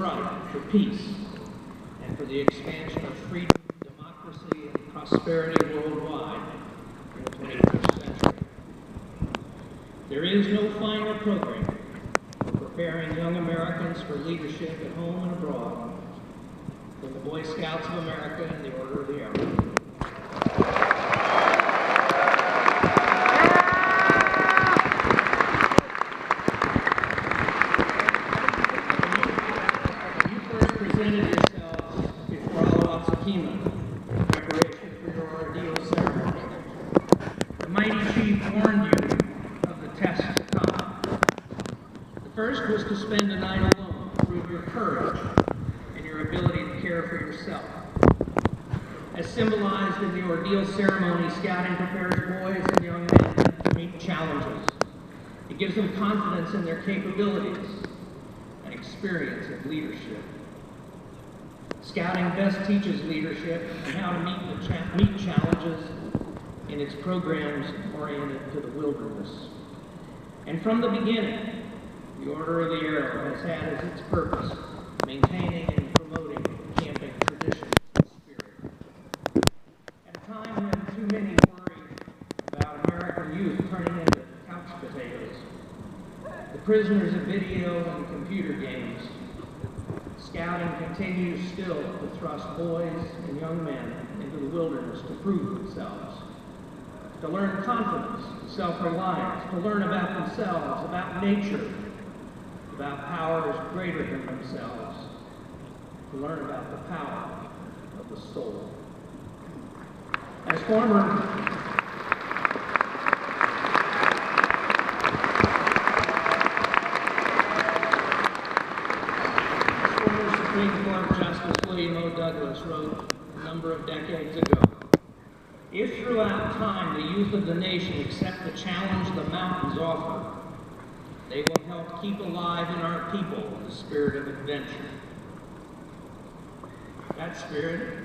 bright for peace and for the expansion of freedom, democracy, and prosperity worldwide in the 21st century. There is no finer program for preparing young Americans for leadership at home and abroad than the Boy Scouts of America and the Order of the Arrow. First was to spend a night alone to prove your courage and your ability to care for yourself. As symbolized in the ordeal ceremony, scouting prepares boys and young men to meet challenges. It gives them confidence in their capabilities and experience of leadership. Scouting best teaches leadership and how to meet challenges in its programs oriented to the wilderness. And from the beginning, the Order of the Arrow has had as its purpose maintaining and promoting camping tradition and spirit. At a time when too many worry about American youth turning into couch potatoes, the prisoners of video and computer games, scouting continues still to thrust boys and young men into the wilderness to prove themselves, to learn confidence, self-reliance, to learn about themselves, about nature, about powers greater than themselves, to learn about the power of the soul. As former Supreme Court Justice William O. Douglas wrote a number of decades ago, "If throughout time the youth of the nation accept the challenge the mountains offer, they will help keep alive in our people the spirit of adventure." That spirit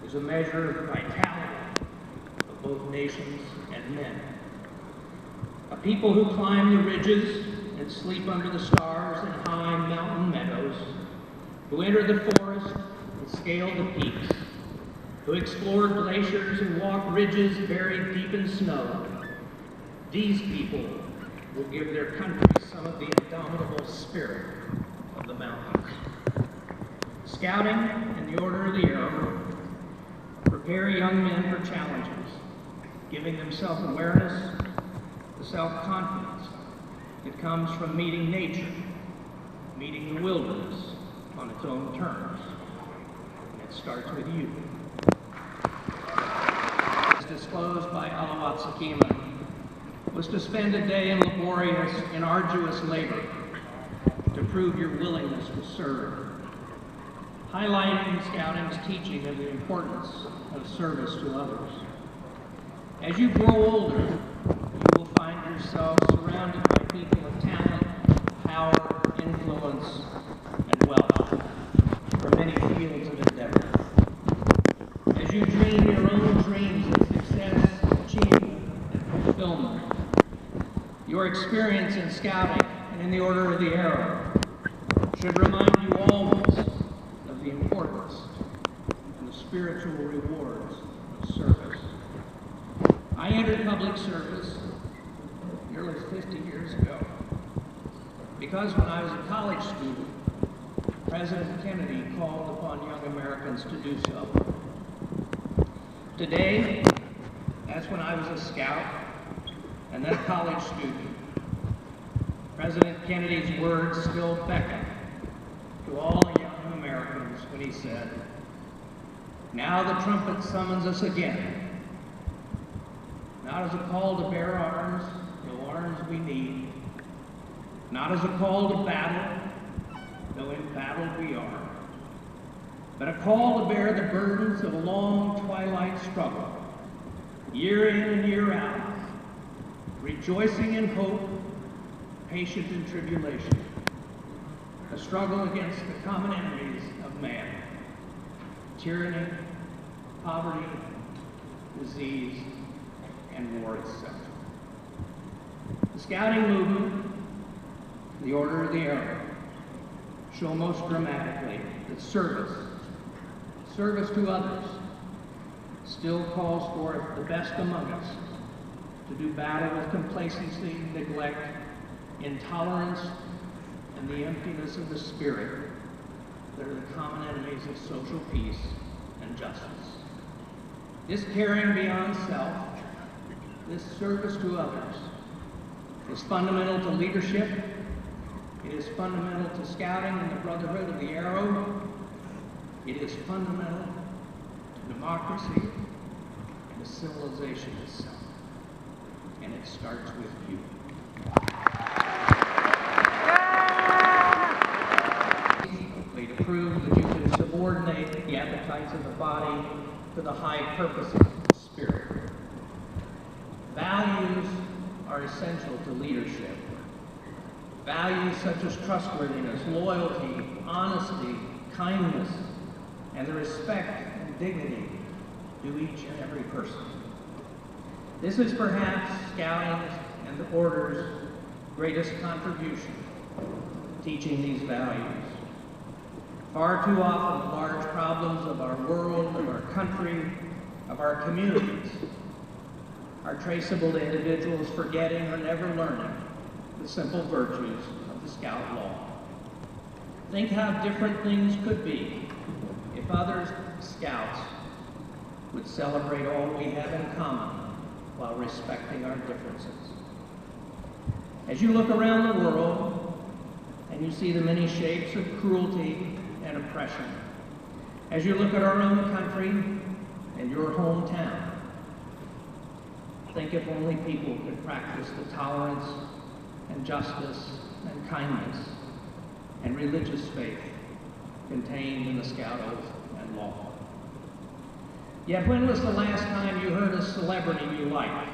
is a measure of vitality of both nations and men. A people who climb the ridges and sleep under the stars in high mountain meadows, who enter the forest and scale the peaks, who explore glaciers and walk ridges buried deep in snow. These people will give their country some of the indomitable spirit of the mountains. Scouting and the Order of the Arrow prepare young men for challenges, giving them self-awareness, the self-confidence that comes from meeting nature, meeting the wilderness on its own terms. And it starts with you. As disclosed by Alawat Sakima, was to spend a day in laborious and arduous labor to prove your willingness to serve, highlighting Scouting's teaching of the importance of service to others. As you grow older, you will find yourself surrounded by people of talent, power, influence, and wealth from many fields of endeavor. As you dream your own dreams of success, achievement, and fulfillment, your experience in scouting and in the Order of the Arrow should remind you always of the importance and the spiritual rewards of service. I entered public service nearly 50 years ago because when I was a college student, President Kennedy called upon young Americans to do so. Today, that's when I was a scout and then a college student. President Kennedy's words still beckon to all young Americans when he said, "Now the trumpet summons us again, not as a call to bear arms, though arms we need, not as a call to battle, though in battle we are, but a call to bear the burdens of a long twilight struggle, year in and year out, rejoicing in hope, patient in tribulation, a struggle against the common enemies of man, tyranny, poverty, disease, and war itself." The Scouting movement, the Order of the Arrow, show most dramatically that service to others, still calls forth the best among us to do battle with complacency, neglect, intolerance, and the emptiness of the spirit that are the common enemies of social peace and justice. This caring beyond self, this service to others, is fundamental to leadership. It is fundamental to scouting and the Brotherhood of the Arrow. It is fundamental to democracy and to civilization itself. And it starts with you. To prove that you can subordinate the appetites of the body to the high purposes of the spirit. Values are essential to leadership. Values such as trustworthiness, loyalty, honesty, kindness, and the respect and dignity due each and every person. This is perhaps Scouting and the Order's greatest contribution, teaching these values. Far too often, large problems of our world, of our country, of our communities are traceable to individuals forgetting or never learning the simple virtues of the Scout law. Think how different things could be if others, Scouts, would celebrate all we have in common while respecting our differences. As you look around the world and you see the many shapes of cruelty and oppression, as you look at our own country and your hometown, think if only people could practice the tolerance and justice and kindness and religious faith contained in the Scout Oath and law. Yet when was the last time you heard a celebrity you liked,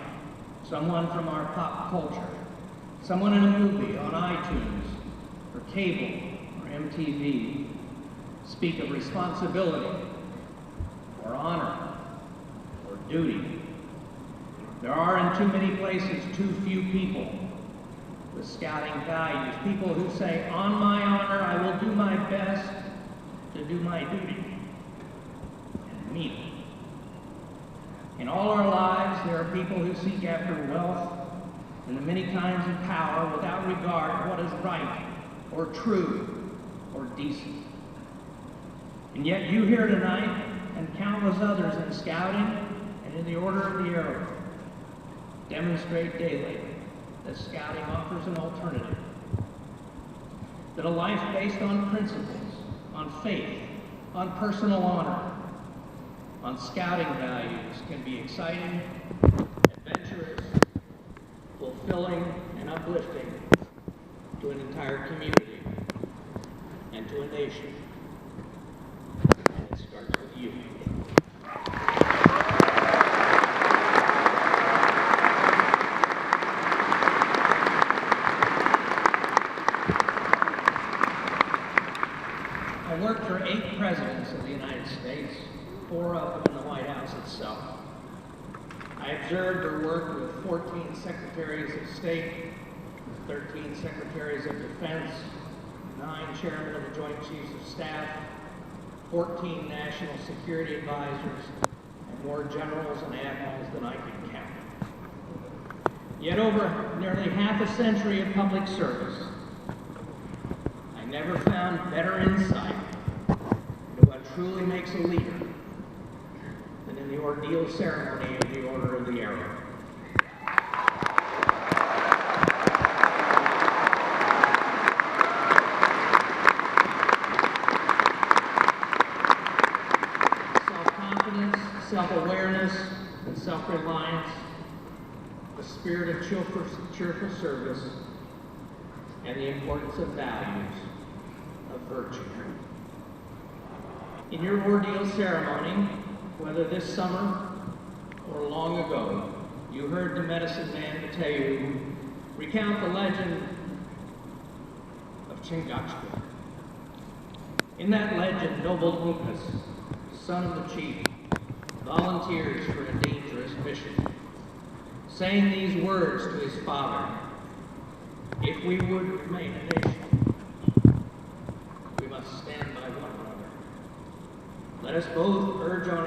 someone from our pop culture, someone in a movie, on iTunes, or cable, or MTV, speak of responsibility, or honor, or duty? There are in too many places too few people with Scouting values, people who say, on my honor, I will do my best to do my duty, and mean it. In all our lives, there are people who seek after wealth and the many kinds of power without regard to what is right, or true, or decent. And yet you here tonight, and countless others in Scouting and in the Order of the Arrow, demonstrate daily that Scouting offers an alternative. That a life based on principles, on faith, on personal honor, on Scouting values can be exciting, adventurous, fulfilling, and uplifting to an entire community and to a nation. And it starts with you. I worked for 8 presidents of the United States, 4 of them in the White House itself. I observed or worked with 14 secretaries of state, 13 secretaries of defense, 9 chairmen of the Joint Chiefs of Staff, 14 national security advisors, and more generals and admirals than I can count. Yet over nearly half a century of public service, I never found better insight into what truly makes a leader than in the ordeal ceremony of the Order of the Arrow. Self-confidence, self-awareness, and self-reliance, the spirit of cheerful service, and the importance of values, of virtue. In your ordeal ceremony, whether this summer or long ago, you heard the medicine man tell you, recount the legend of Chingachgook. In that legend, noble Upas, son of the chief, volunteers for a dangerous mission, saying these words to his father, "If we would remain a nation, Let us both urge on